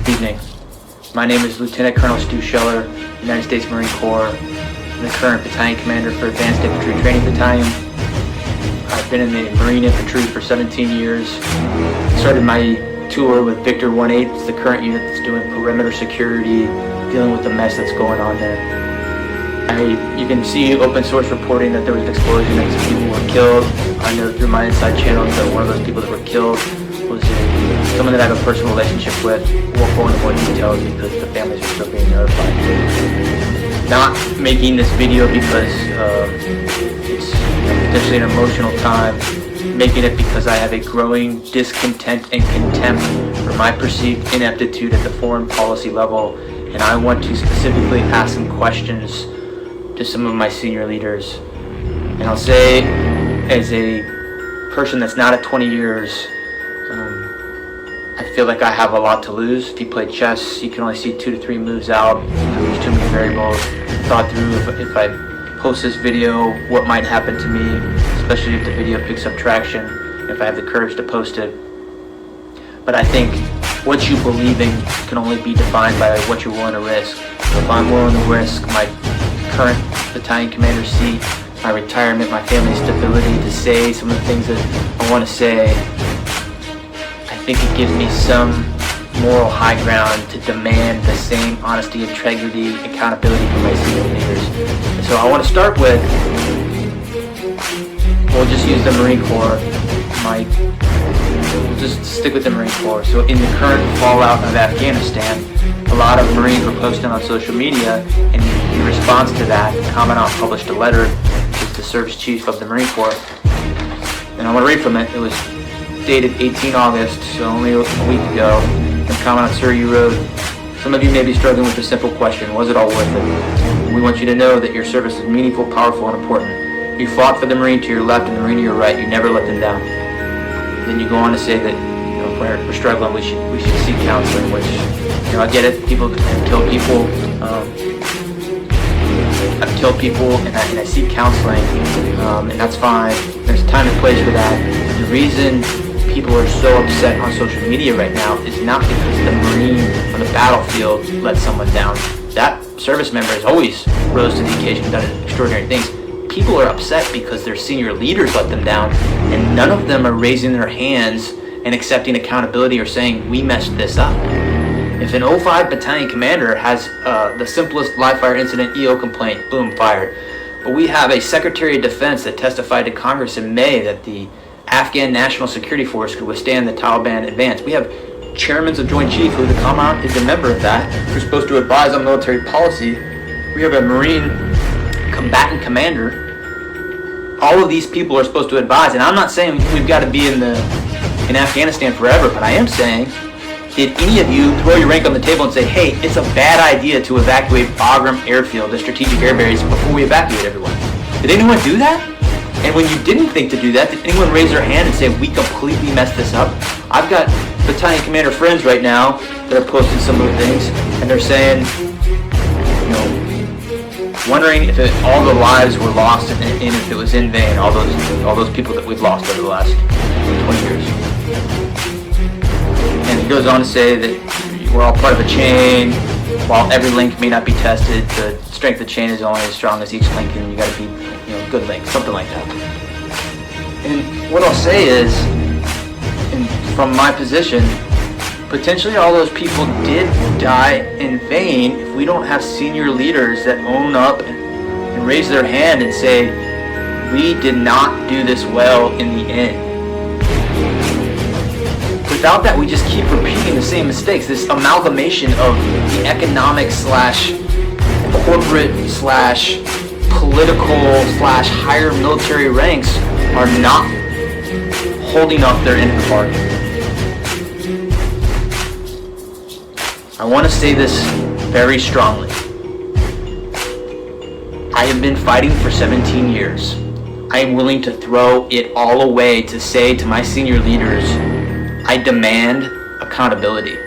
Evening. My name is Lieutenant Colonel Stu Scheller, United States Marine Corps. I'm the current battalion commander for Advanced Infantry Training Battalion. I've been in the Marine Infantry for 17 years. Started my tour with Victor 1-8. It's the current unit that's doing perimeter security, dealing with the mess that's going on there. You can see open source reporting that there was an explosion and some people were killed. I know through my inside channels that one of those people that were killed was someone that I have a personal relationship with. Won't go into more details because the families are still being notified. Not making this video because it's potentially an emotional time. Making it because I have a growing discontent and contempt for my perceived ineptitude at the foreign policy level, and I want to specifically ask some questions to some of my senior leaders. And I'll say, as a person that's not at 20 years, I feel like I have a lot to lose. If you play chess, you can only see 2 to 3 moves out. There's too many variables. Thought through if I post this video, what might happen to me, especially if the video picks up traction, if I have the courage to post it. But I think what you believe in can only be defined by what you're willing to risk. So if I'm willing to risk my current battalion commander seat, my retirement, my family's stability, to say some of the things that I want to say, I think it gives me some moral high ground to demand the same honesty, integrity, accountability from my senior leaders. So I want to start with, we'll just use the Marine Corps. We'll just stick with the Marine Corps. So in the current fallout of Afghanistan, a lot of Marines were posting on social media, and in response to that, the Commandant published a letter to the Service Chief of the Marine Corps. And I want to read from it. It was dated 18 August, so only a week ago. And Commandant, sir, you wrote, "Some of you may be struggling with a simple question. Was it all worth it? We want you to know that your service is meaningful, powerful, and important. You fought for the Marine to your left and the Marine to your right. You never let them down." Then you go on to say that, if we're struggling, we should seek counseling, which, I get it. People kill people. I've killed people, and I seek counseling, and that's fine. There's a time and place for that. The reason people are so upset on social media right now is not because the Marine on the battlefield let someone down. That service member has always rose to the occasion and done extraordinary things. People are upset because their senior leaders let them down, and none of them are raising their hands and accepting accountability or saying, we messed this up. If an 05 battalion commander has the simplest live fire incident EO complaint, boom, fired. But we have a Secretary of Defense that testified to Congress in May that the Afghan National Security Force could withstand the Taliban advance. We have chairmen of Joint Chief, who the Commandant is a member of that, who's supposed to advise on military policy. We have a Marine combatant commander. All of these people are supposed to advise, and I'm not saying we've got to be in Afghanistan forever, but I am saying, did any of you throw your rank on the table and say, hey, it's a bad idea to evacuate Bagram Airfield, the strategic air base, before we evacuate everyone? Did anyone do that? And when you didn't think to do that, did anyone raise their hand and say, we completely messed this up? I've got battalion commander friends right now that are posting some of the things, and they're saying, wondering if all the lives were lost and if it was in vain, all those people that we've lost over the last 20 years. And it goes on to say that we're all part of a chain. While every link may not be tested, the strength of the chain is only as strong as each link, and you got to be, good link, something like that. And what I'll say is, from my position, potentially all those people did die in vain if we don't have senior leaders that own up and raise their hand and say, we did not do this well in the end. Without that, we just keep repeating the same mistakes. This amalgamation of the economic / corporate / political / higher military ranks are not holding up their end of the bargain. I want to say this very strongly. I have been fighting for 17 years. I am willing to throw it all away to say to my senior leaders, I demand accountability.